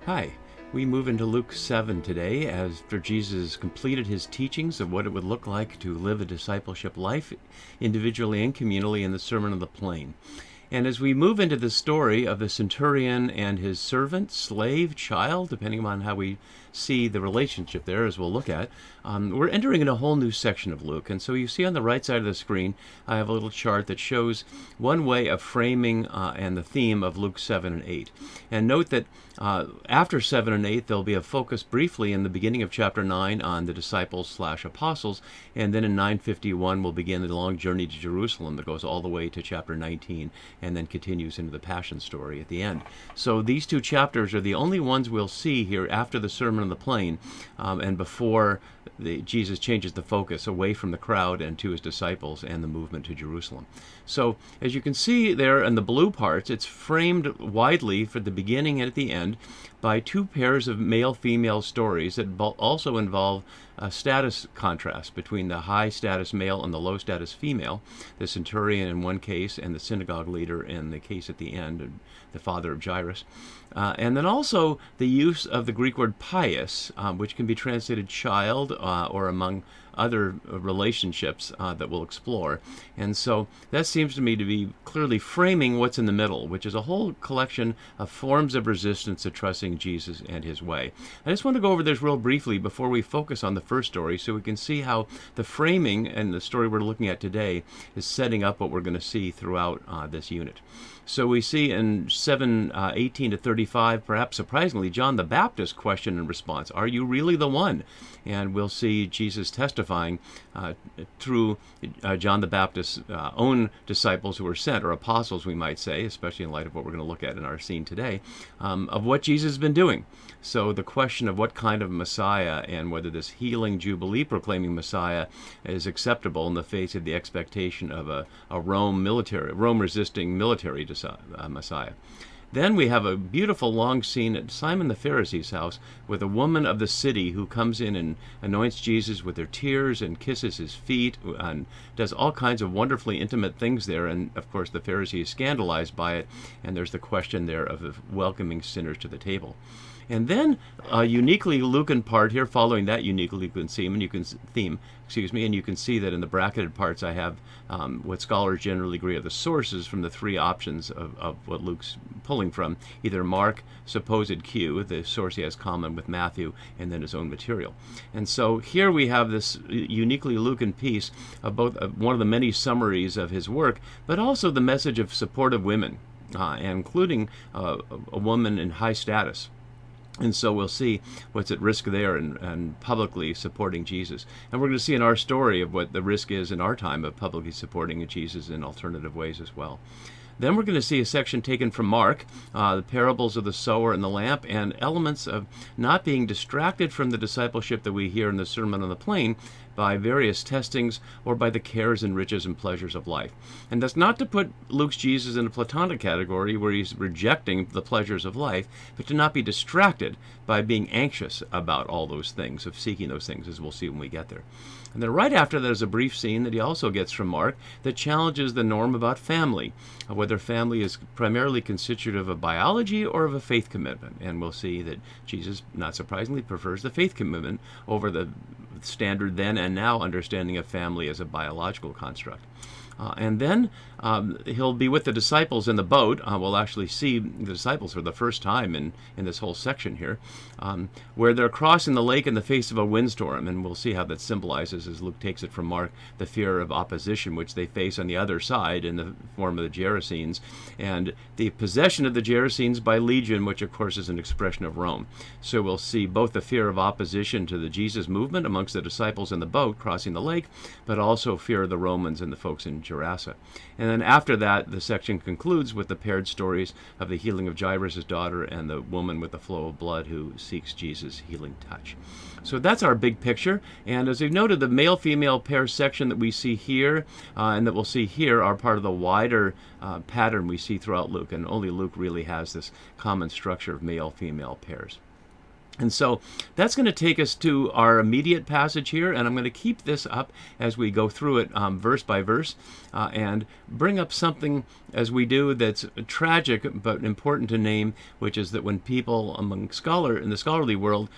Hi. We move into Luke 7 today after Jesus completed his teachings of what it would look like to live a discipleship life individually and communally in the Sermon on the Plain. And as we move into the story of the centurion and his servant, slave, child, depending on how we see the relationship there, as we'll look at, we're entering in a whole new section of Luke. And so you see on the right side of the screen, I have a little chart that shows one way of framing and the theme of Luke 7 and 8. And note that after 7 and 8, there'll be a focus briefly in the beginning of chapter 9 on the disciples/apostles, and then in 9:51 we'll begin the long journey to Jerusalem that goes all the way to chapter 19 and then continues into the Passion story at the end. So these two chapters are the only ones we'll see here after the Sermon on the Plain and before Jesus changes the focus away from the crowd and to his disciples and the movement to Jerusalem. So as you can see there in the blue parts, it's framed widely for the beginning and at the end by two pairs of male-female stories that also involve a status contrast between the high-status male and the low-status female, the centurion in one case and the synagogue leader in the case at the end, the father of Jairus. And then also the use of the Greek word pious, which can be translated child or among other relationships that we'll explore. And so that seems to me to be clearly framing what's in the middle, which is a whole collection of forms of resistance to trusting Jesus and his way. I just want to go over this real briefly before we focus on the first story so we can see how the framing and the story we're looking at today is setting up what we're going to see throughout this unit. So we see in 7:18 to 35, perhaps surprisingly, John the Baptist question and response, "Are you really the one?" And we'll see Jesus testifying through John the Baptist's own disciples who were sent, or apostles we might say, especially in light of what we're going to look at in our scene today, of what Jesus has been doing. So the question of what kind of Messiah and whether this healing Jubilee proclaiming Messiah is acceptable in the face of the expectation of a Rome resisting military Messiah. Then we have a beautiful long scene at Simon the Pharisee's house with a woman of the city who comes in and anoints Jesus with her tears and kisses his feet and does all kinds of wonderfully intimate things there. And of course the Pharisee is scandalized by it, and there's the question there of welcoming sinners to the table. And then a uniquely Lucan part here, following that uniquely Lucan theme, and you can see that in the bracketed parts I have what scholars generally agree are the sources from the three options of what Luke's pulling from, either Mark, supposed Q, the source he has common with Matthew, and then his own material. And so here we have this uniquely Lucan piece of both one of the many summaries of his work, but also the message of supportive women, including a woman in high status. And so we'll see what's at risk there and publicly supporting Jesus. And we're going to see in our story of what the risk is in our time of publicly supporting Jesus in alternative ways as well. Then we're going to see a section taken from Mark, the parables of the sower and the lamp, and elements of not being distracted from the discipleship that we hear in the Sermon on the Plain by various testings or by the cares and riches and pleasures of life. And that's not to put Luke's Jesus in a Platonic category where he's rejecting the pleasures of life, but to not be distracted by being anxious about all those things, of seeking those things, as we'll see when we get there. And then right after that is a brief scene that he also gets from Mark that challenges the norm about family, whether family is primarily constitutive of biology or of a faith commitment. And we'll see that Jesus, not surprisingly, prefers the faith commitment over the standard then and now understanding of family as a biological construct. And then he'll be with the disciples in the boat. We'll actually see the disciples for the first time in this whole section here, where they're crossing the lake in the face of a windstorm. And we'll see how that symbolizes, as Luke takes it from Mark, the fear of opposition which they face on the other side in the form of the Gerasenes, and the possession of the Gerasenes by legion, which of course is an expression of Rome. So we'll see both the fear of opposition to the Jesus movement amongst the disciples in the boat crossing the lake, but also fear of the Romans and the folks in Gerasa. And then after that, the section concludes with the paired stories of the healing of Jairus' daughter and the woman with the flow of blood who seeks Jesus' healing touch. So that's our big picture. And as we've noted, the male-female pair section that we see here and that we'll see here are part of the wider pattern we see throughout Luke. And only Luke really has this common structure of male-female pairs. And so that's going to take us to our immediate passage here, and I'm going to keep this up as we go through it verse by verse and bring up something as we do that's tragic but important to name, which is that when people in the scholarly world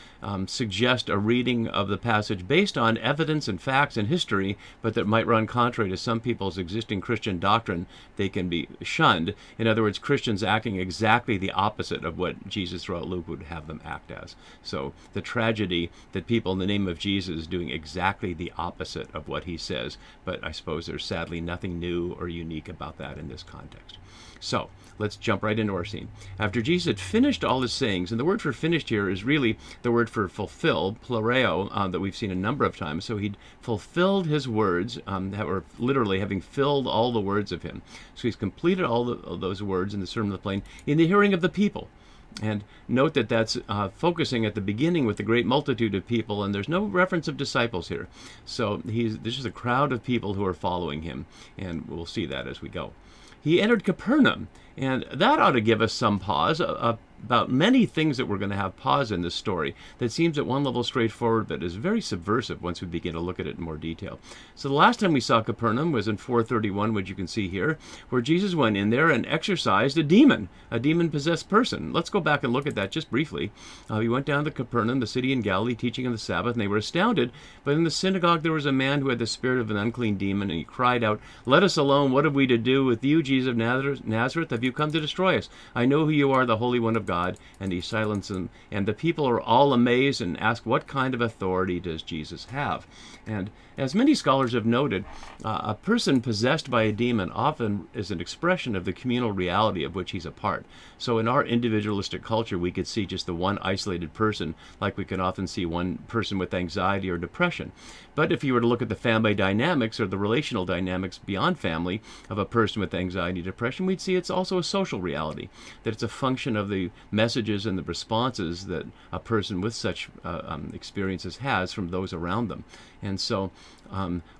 suggest a reading of the passage based on evidence and facts and history, but that might run contrary to some people's existing Christian doctrine, they can be shunned. In other words, Christians acting exactly the opposite of what Jesus throughout Luke would have them act as. So the tragedy that people in the name of Jesus doing exactly the opposite of what he says, but I suppose there's sadly nothing new or unique about that in this context. So let's jump right into our scene. After Jesus had finished all his sayings, and the word for finished here is really the word for fulfill, plereo, that we've seen a number of times. So he'd fulfilled his words, or literally having filled all the words of him. So he's completed all those words in the Sermon on the Plain in the hearing of the people. And note that that's focusing at the beginning with the great multitude of people, and there's no reference of disciples here. So this is a crowd of people who are following him, and we'll see that as we go. He entered Capernaum, and that ought to give us some pause about many things that we're going to have pause in this story that seems at one level straightforward, but is very subversive once we begin to look at it in more detail. So the last time we saw Capernaum was in 4:31, which you can see here, where Jesus went in there and exorcised a demon-possessed person. Let's go back and look at that just briefly. He went down to Capernaum, the city in Galilee, teaching on the Sabbath, and they were astounded. But in the synagogue there was a man who had the spirit of an unclean demon, and he cried out, "Let us alone! What have we to do with you, Jesus of Nazareth? Have you come to destroy us? I know who you are, the Holy One of God." And he silenced them. And the people are all amazed and ask, what kind of authority does Jesus have? And as many scholars have noted, a person possessed by a demon often is an expression of the communal reality of which he's a part. So in our individualistic culture, we could see just the one isolated person, like we can often see one person with anxiety or depression. But if you were to look at the family dynamics or the relational dynamics beyond family of a person with anxiety, depression, we'd see it's also a social reality, that it's a function of the messages and the responses that a person with such experiences has from those around them. And so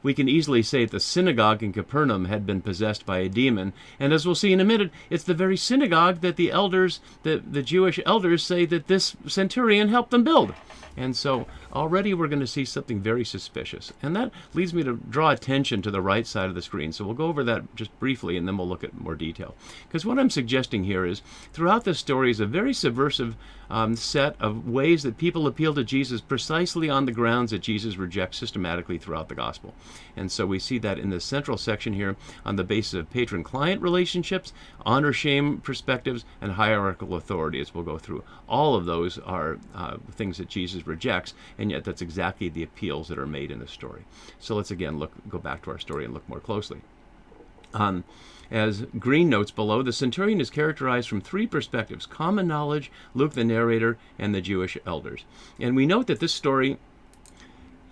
we can easily say that the synagogue in Capernaum had been possessed by a demon. And as we'll see in a minute, it's the very synagogue that the elders, the Jewish elders, say that this centurion helped them build. And so already we're going to see something very suspicious. And that leads me to draw attention to the right side of the screen. So we'll go over that just briefly, and then we'll look at more detail. Because what I'm suggesting here is, throughout this story is a very subversive set of ways that people appeal to Jesus precisely on the grounds that Jesus rejects systematically throughout the gospel. And so we see that in the central section here on the basis of patron-client relationships, honor-shame perspectives, and hierarchical authority, as we'll go through. All of those are things that Jesus rejects, and yet that's exactly the appeals that are made in the story. So let's again go back to our story and look more closely. As Green notes below, the centurion is characterized from three perspectives: common knowledge, Luke the narrator, and the Jewish elders. And we note that this story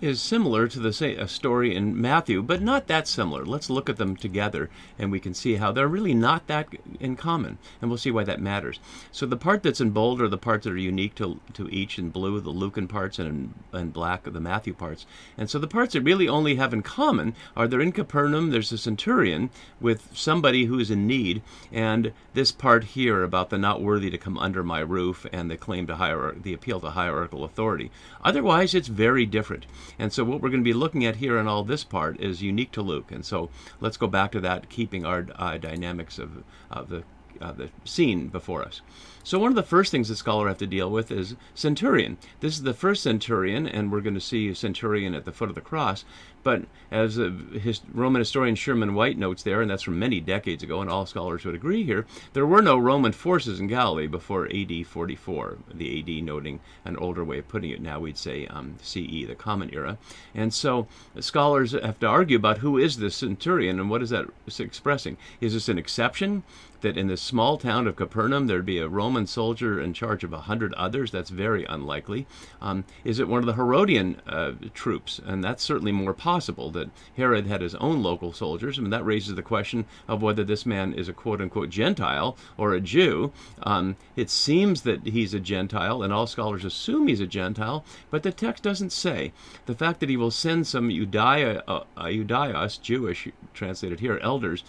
is similar to the story in Matthew, but not that similar. Let's look at them together, and we can see how they're really not that in common, and we'll see why that matters. So the part that's in bold are the parts that are unique to each, in blue the Lucan parts, and in black the Matthew parts. And so the parts that really only have in common are they're in Capernaum, there's a centurion with somebody who's in need, and this part here about the not worthy to come under my roof and the claim to the appeal to hierarchical authority. Otherwise, it's very different. And so what we're going to be looking at here in all this part is unique to Luke. And so let's go back to that, keeping our dynamics of the scene before us. So one of the first things the scholar have to deal with is centurion. This is the first centurion, and we're going to see a centurion at the foot of the cross. But as Roman historian Sherman White notes there, and that's from many decades ago, and all scholars would agree here, there were no Roman forces in Galilee before AD 44, the AD noting an older way of putting it. Now we'd say CE, the Common Era. And so scholars have to argue about who is this centurion, and what is that expressing? Is this an exception, that in this small town of Capernaum there'd be a Roman soldier in charge of 100 others? That's very unlikely. Is it one of the Herodian troops? And that's certainly more possible that Herod had his own local soldiers. I mean, that raises the question of whether this man is a quote-unquote Gentile or a Jew. It seems that he's a Gentile, and all scholars assume he's a Gentile, but the text doesn't say. The fact that he will send some Judaios, Jewish, translated here, elders,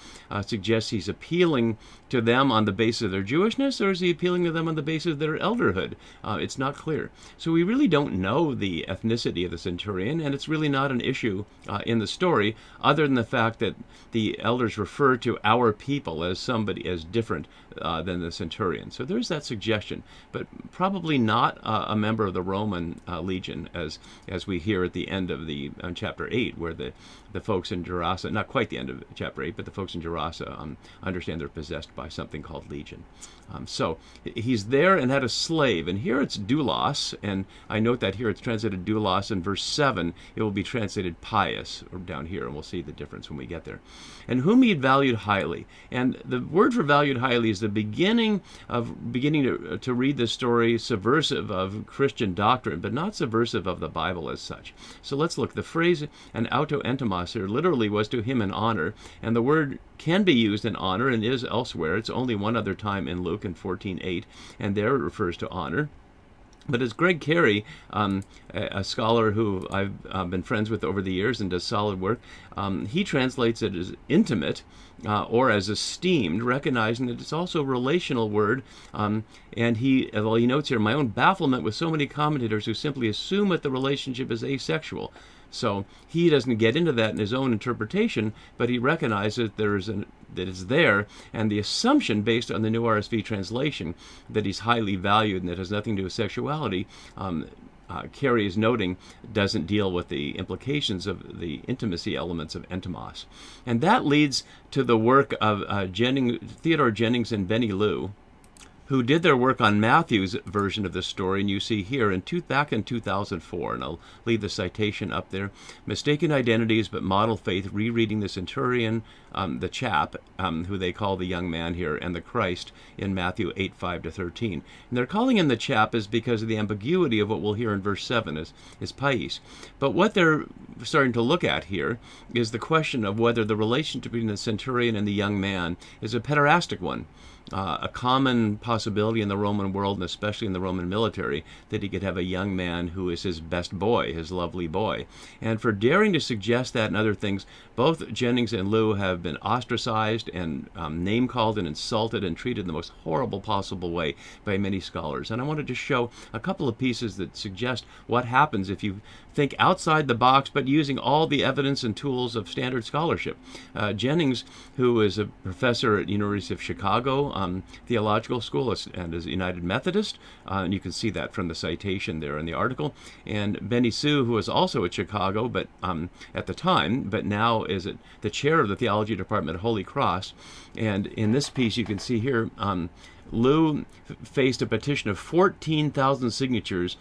suggests he's appealing to them on the basis of their Jewishness, or is he appealing to them on the basis of their elderhood? It's not clear. So we really don't know the ethnicity of the centurion, and it's really not an issue in the story, other than the fact that the elders refer to our people as somebody as different than the centurion. So there's that suggestion, but probably not a member of the Roman legion, as we hear at the end of the chapter 8, where the folks in Gerasa, not quite the end of chapter 8, but the folks in Gerasa understand they're possessed by something called legion. So he's there and had a slave, and here it's doulos, and I note that here it's translated doulos. In verse 7 it will be translated pious, or down here, and we'll see the difference when we get there. And whom he had valued highly. And the word for valued highly is the beginning to read this story subversive of Christian doctrine, but not subversive of the Bible as such. So let's look. The phrase an auto entomos here literally was to him in honor, and the word can be used in honor and is elsewhere. It's only one other time in Luke in 14:8, and there it refers to honor. But as Greg Carey, a scholar who I've been friends with over the years and does solid work, he translates it as intimate or as esteemed, recognizing that it's also a relational word. And he notes here, my own bafflement with so many commentators who simply assume that the relationship is asexual. So he doesn't get into that in his own interpretation, but he recognizes that it's there, and the assumption based on the New RSV translation that he's highly valued and that has nothing to do with sexuality, Carey is noting, doesn't deal with the implications of the intimacy elements of entomos. And that leads to the work of Theodore Jennings and Benny Liu, who did their work on Matthew's version of the story, and you see here back in 2004, and I'll leave the citation up there. Mistaken identities, but model faith, rereading the centurion, the chap, who they call the young man here, and the Christ in Matthew 8:5-13. And they're calling him the chap is because of the ambiguity of what we'll hear in verse 7 is pais. But what they're starting to look at here is the question of whether the relationship between the centurion and the young man is a pederastic one. A common possibility in the Roman world, and especially in the Roman military, that he could have a young man who is his best boy, his lovely boy. And for daring to suggest that and other things, both Jennings and Liu have been ostracized and name-called and insulted and treated in the most horrible possible way by many scholars. And I wanted to show a couple of pieces that suggest what happens if you think outside the box, but using all the evidence and tools of standard scholarship. Jennings, who is a professor at University of Chicago Theological School and is a United Methodist, and you can see that from the citation there in the article. And Benny Sue, who was also at Chicago, but at the time, but now is the chair of the theology department at Holy Cross. And in this piece, you can see here, Liu faced a petition of 14,000 signatures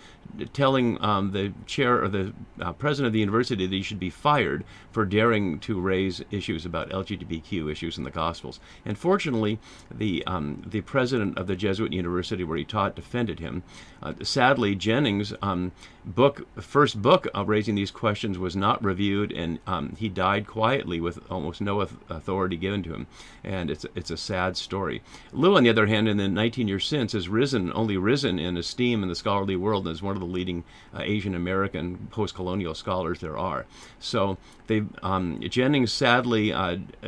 telling the chair or the president of the university that he should be fired for daring to raise issues about LGBTQ issues in the Gospels. And fortunately, the president of the Jesuit university where he taught defended him. Sadly, Jennings' first book raising these questions was not reviewed, and he died quietly with almost no authority given to him. And it's a sad story. Liu, on the other hand, in the 19 years since, has only risen in esteem in the scholarly world, and is one of the leading Asian American post-colonial scholars there are. So Jennings sadly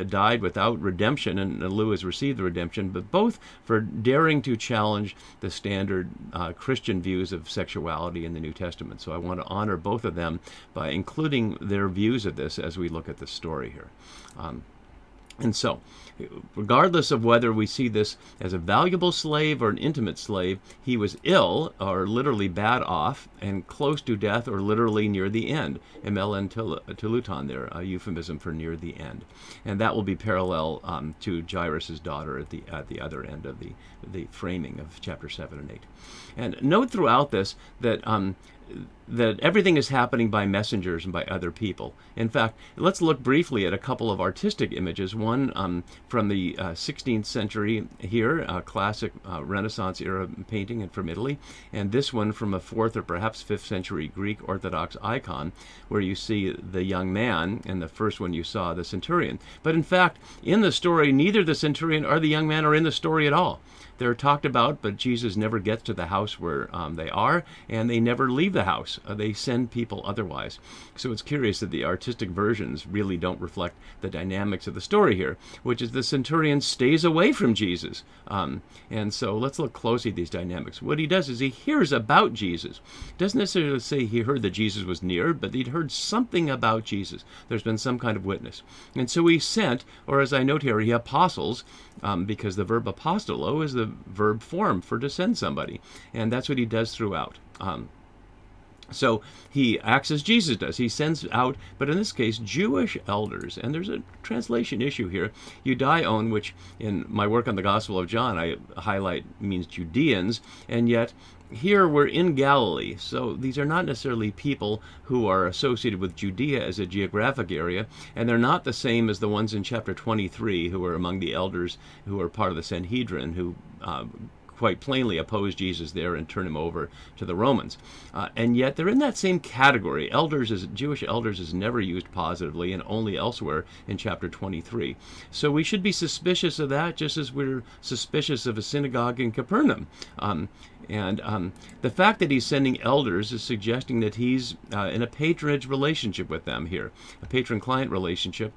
died without redemption, and Liu has received the redemption, but both for daring to challenge the standard Christian views of sexuality in the New Testament. So I want to honor both of them by including their views of this as we look at the story here. And so, regardless of whether we see this as a valuable slave or an intimate slave, he was ill, or literally bad off, and close to death, or literally near the end. Emelin teluton there, a euphemism for near the end. And that will be parallel to Jairus' daughter at the other end of the framing of chapter 7 and 8. And note throughout this that that everything is happening by messengers and by other people. In fact, let's look briefly at a couple of artistic images. One from the 16th century here, a classic Renaissance era painting from Italy, and this one from a 4th or perhaps 5th century Greek Orthodox icon, where you see the young man, and the first one you saw, the centurion. But in fact, in the story, neither the centurion or the young man are in the story at all. They're talked about, but Jesus never gets to the house where they are, and they never leave the house. They send people otherwise. So it's curious that the artistic versions really don't reflect the dynamics of the story here, which is the centurion stays away from Jesus. And so let's look closely at these dynamics. What he does is he hears about Jesus. Doesn't necessarily say he heard that Jesus was near, but he'd heard something about Jesus. There's been some kind of witness. And so he sent, or as I note here, he apostles, because the verb apostolo is the verb form for to send somebody. And that's what he does throughout. So he acts as Jesus does. He sends out, but in this case, Jewish elders. And there's a translation issue here. Judaion, which in my work on the Gospel of John, I highlight means Judeans, and yet here we're in Galilee. So these are not necessarily people who are associated with Judea as a geographic area, and they're not the same as the ones in chapter 23 who are among the elders who are part of the Sanhedrin, who quite plainly oppose Jesus there and turn him over to the Romans. And yet they're in that same category. Jewish elders is never used positively, and only elsewhere in chapter 23. So we should be suspicious of that, just as we're suspicious of a synagogue in Capernaum. The fact that he's sending elders is suggesting that he's in a patronage relationship with them here, a patron-client relationship,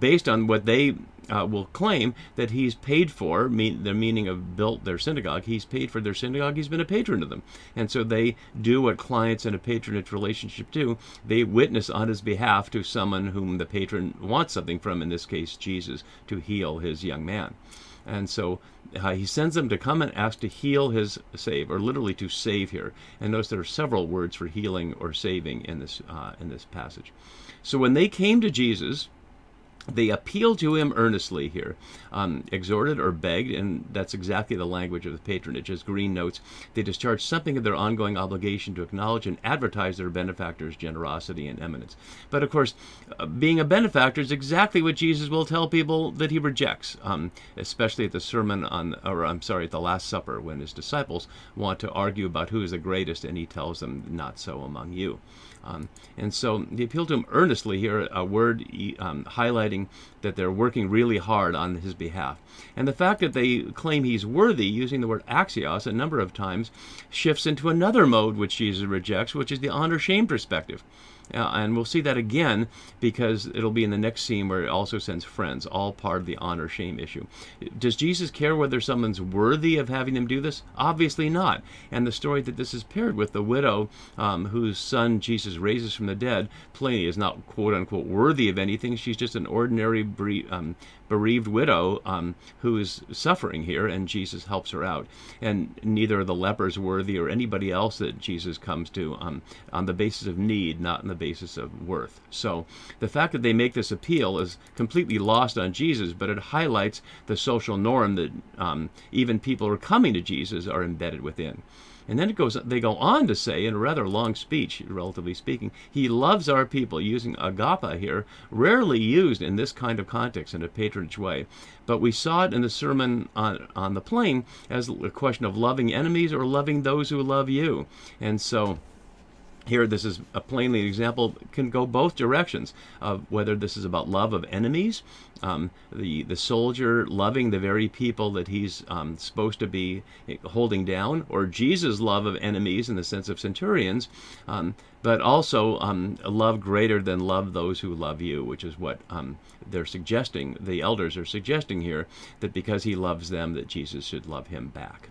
based on what they will claim that he's paid for, the meaning of built their synagogue. He's paid for their synagogue. He's been a patron to them. And so they do what clients in a patronage relationship do. They witness on his behalf to someone whom the patron wants something from, in this case, Jesus, to heal his young man. And so he sends them to come and ask to heal his save, or literally to save here. And notice there are several words for healing or saving in this passage. So when they came to Jesus, they appealed to him earnestly here, exhorted or begged, and that's exactly the language of the patronage. As Green notes, they discharged something of their ongoing obligation to acknowledge and advertise their benefactor's generosity and eminence. But of course, being a benefactor is exactly what Jesus will tell people that he rejects, especially at the at the Last Supper, when his disciples want to argue about who is the greatest, and he tells them, "Not so among you." And so they appeal to him earnestly here, a word highlighting that they're working really hard on his behalf. And the fact that they claim he's worthy, using the word axios a number of times, shifts into another mode which Jesus rejects, which is the honor-shame perspective. And we'll see that again, because it'll be in the next scene where it also sends friends, all part of the honor-shame issue. Does Jesus care whether someone's worthy of having them do this? Obviously not. And the story that this is paired with, the widow whose son Jesus raises from the dead, plainly is not quote-unquote worthy of anything. She's just an ordinary bereaved widow who is suffering here, and Jesus helps her out. And neither are the lepers worthy, or anybody else that Jesus comes to on the basis of need, not on the basis of worth. So the fact that they make this appeal is completely lost on Jesus, but it highlights the social norm that even people who are coming to Jesus are embedded within. And then they go on to say, in a rather long speech, relatively speaking, he loves our people, using agape here, rarely used in this kind of context in a patronage way. But we saw it in the Sermon on the Plain as a question of loving enemies or loving those who love you. And so here, this is plainly an example, can go both directions of whether this is about love of enemies, the soldier loving the very people that he's supposed to be holding down, or Jesus' love of enemies in the sense of centurions, but also love greater than love those who love you, which is what they're suggesting, the elders are suggesting here, that because he loves them, that Jesus should love him back.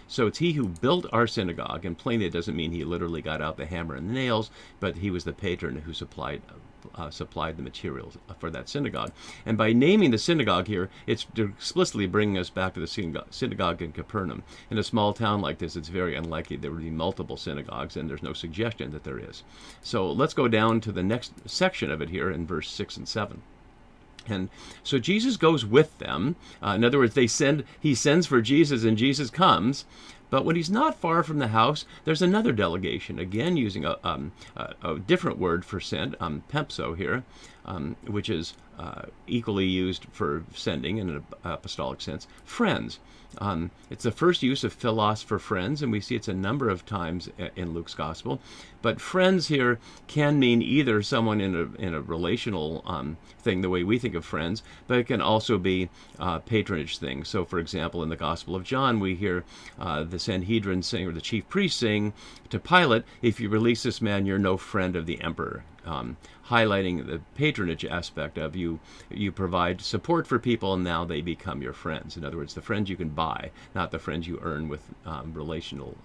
So it's he who built our synagogue, and plainly it doesn't mean he literally got out the hammer and the nails, but he was the patron who supplied the materials for that synagogue. And by naming the synagogue here, it's explicitly bringing us back to the synagogue in Capernaum. In a small town like this, it's very unlikely there would be multiple synagogues, and there's no suggestion that there is. So let's go down to the next section of it here in verse 6 and 7. And so Jesus goes with them. In other words, he sends for Jesus, and Jesus comes. But when he's not far from the house, there's another delegation, again using a different word for sent, pempso here, which is equally used for sending in an apostolic sense, friends. It's the first use of philos for friends, and we see it's a number of times in Luke's gospel. But friends here can mean either someone in a relational thing, the way we think of friends, but it can also be patronage things. So, for example, in the Gospel of John, we hear the Sanhedrin saying, or the chief priests saying to Pilate, "If you release this man, you're no friend of the emperor." Highlighting the patronage aspect of you provide support for people, and now they become your friends. In other words, the friends you can buy, not the friends you earn with relational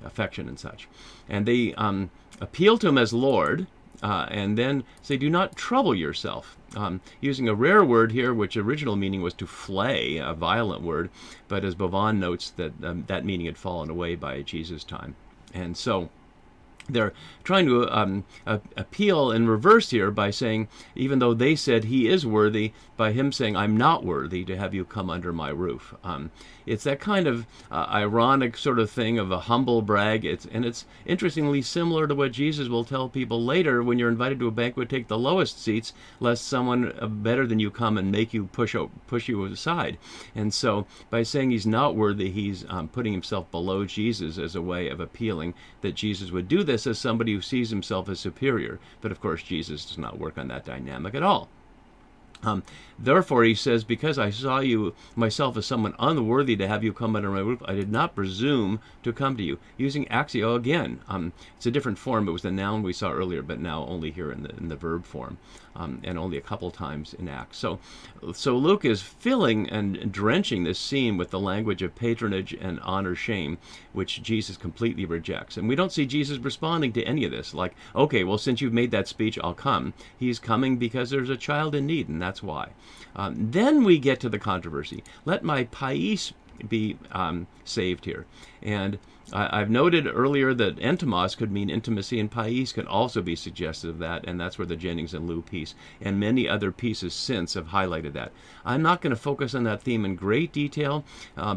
affection and such. And they appeal to him as Lord, and then say, "Do not trouble yourself," using a rare word here, which original meaning was to flay, a violent word, but as Bovan notes, that meaning had fallen away by Jesus' time. And so they're trying to appeal in reverse here by saying, even though they said he is worthy, by him saying, "I'm not worthy to have you come under my roof." It's that kind of ironic sort of thing of a humble brag. It's interestingly similar to what Jesus will tell people later: when you're invited to a banquet, take the lowest seats, lest someone better than you come and make you push you aside. And so by saying he's not worthy, he's putting himself below Jesus as a way of appealing that Jesus would do this as somebody who sees himself as superior. But of course, Jesus does not work on that dynamic at all. Therefore, he says, "Because I saw you myself as someone unworthy to have you come under my roof, I did not presume to come to you." Using axio again. It's a different form. It was the noun we saw earlier, but now only here in the verb form, and only a couple times in Acts. So Luke is filling and drenching this scene with the language of patronage and honor shame, which Jesus completely rejects. And we don't see Jesus responding to any of this, like, "Okay, well, since you've made that speech, I'll come." He's coming because there's a child in need, and that's why. Then we get to the controversy. Let my pais be saved here. And I've noted earlier that entomos could mean intimacy, and pais could also be suggestive of that, and that's where the Jennings and Liu piece and many other pieces since have highlighted that. I'm not going to focus on that theme in great detail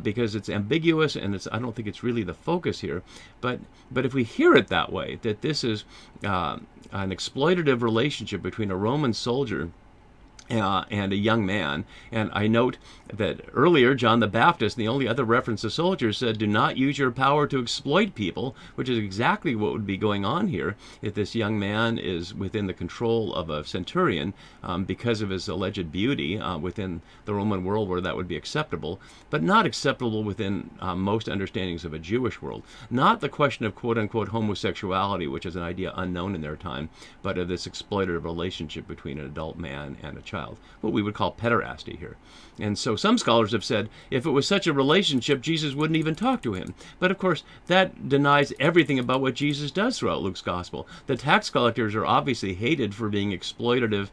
because it's ambiguous, and I don't think it's really the focus here. But if we hear it that way, that this is an exploitative relationship between a Roman soldier and a young man. And I note that earlier John the Baptist, the only other reference to soldiers, said, "Do not use your power to exploit people," which is exactly what would be going on here if this young man is within the control of a centurion because of his alleged beauty within the Roman world, where that would be acceptable, but not acceptable within most understandings of a Jewish world. Not the question of quote-unquote homosexuality, which is an idea unknown in their time, but of this exploitative relationship between an adult man and a child, what we would call pederasty here. And so some scholars have said if it was such a relationship, Jesus wouldn't even talk to him. But of course, that denies everything about what Jesus does throughout Luke's gospel. The tax collectors are obviously hated for being exploitative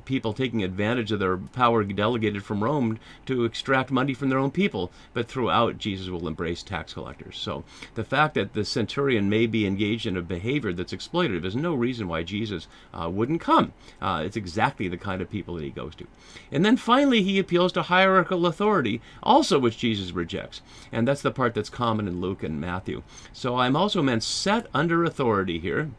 people taking advantage of their power delegated from Rome to extract money from their own people. But throughout, Jesus will embrace tax collectors. So the fact that the centurion may be engaged in a behavior that's exploitative is no reason why Jesus wouldn't come. It's exactly the kind of people that he goes to. And then finally, he appeals to hierarchical authority, also which Jesus rejects. And that's the part that's common in Luke and Matthew. So I'm also meant set under authority here.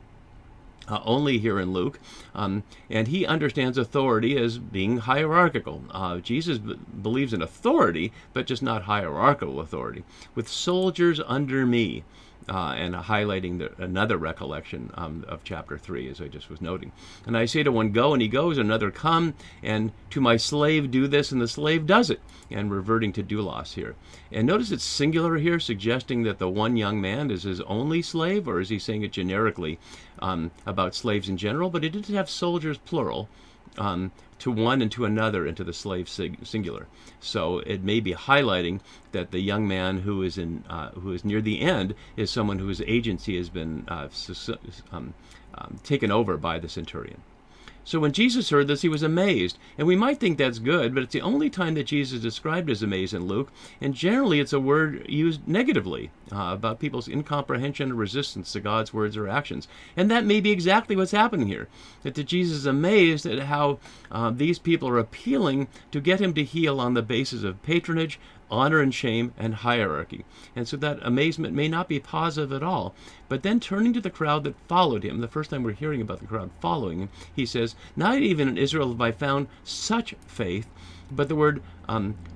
Only here in Luke, and he understands authority as being hierarchical. Jesus believes in authority, but just not hierarchical authority. With soldiers under me, and highlighting another recollection of chapter 3, as I just was noting. And I say to one, "Go," and he goes, another, "Come," and to my slave, "Do this," and the slave does it, and reverting to doulos here. And notice it's singular here, suggesting that the one young man is his only slave, or is he saying it generically about slaves in general? But he did have soldiers, plural, to one and to another, and to the slave singular. So it may be highlighting that the young man who is near the end is someone whose agency has been taken over by the centurion. So when Jesus heard this, he was amazed. And we might think that's good, but it's the only time that Jesus is described as amazed in Luke. And generally, it's a word used negatively. about people's incomprehension and resistance to God's words or actions. And that may be exactly what's happening here. That Jesus is amazed at how these people are appealing to get him to heal on the basis of patronage, honor and shame, and hierarchy. And so that amazement may not be positive at all. But then turning to the crowd that followed him, the first time we're hearing about the crowd following him, he says, not even in Israel have I found such faith. But the word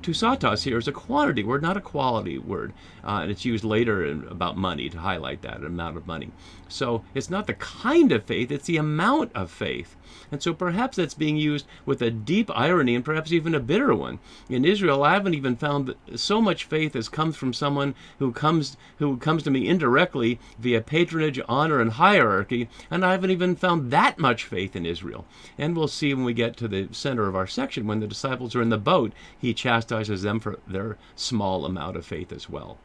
tusatos here is a quantity word, not a quality word. And it's used later about money to highlight that amount of money. So it's not the kind of faith, it's the amount of faith. And so perhaps that's being used with a deep irony and perhaps even a bitter one. In Israel, I haven't even found that so much faith as comes from someone who comes to me indirectly via patronage, honor, and hierarchy, and I haven't even found that much faith in Israel. And we'll see when we get to the center of our section, when the disciples are in the boat, he chastises them for their small amount of faith as well.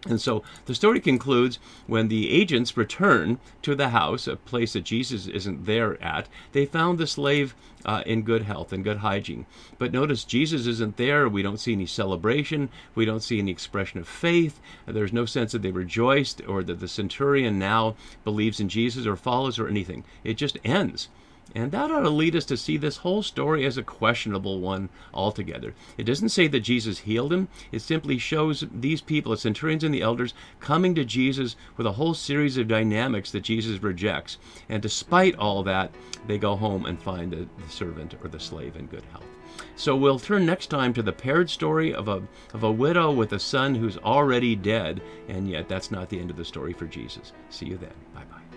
And so the story concludes when the agents return to the house, a place that Jesus isn't there at. They found the slave in good health and good hygiene. But notice Jesus isn't there. We don't see any celebration. We don't see any expression of faith. There's no sense that they rejoiced or that the centurion now believes in Jesus or follows or anything. It just ends. And that ought to lead us to see this whole story as a questionable one altogether. It doesn't say that Jesus healed him. It simply shows these people, the centurions and the elders, coming to Jesus with a whole series of dynamics that Jesus rejects. And despite all that, they go home and find the servant or the slave in good health. So we'll turn next time to the paired story of a widow with a son who's already dead, and yet that's not the end of the story for Jesus. See you then. Bye-bye.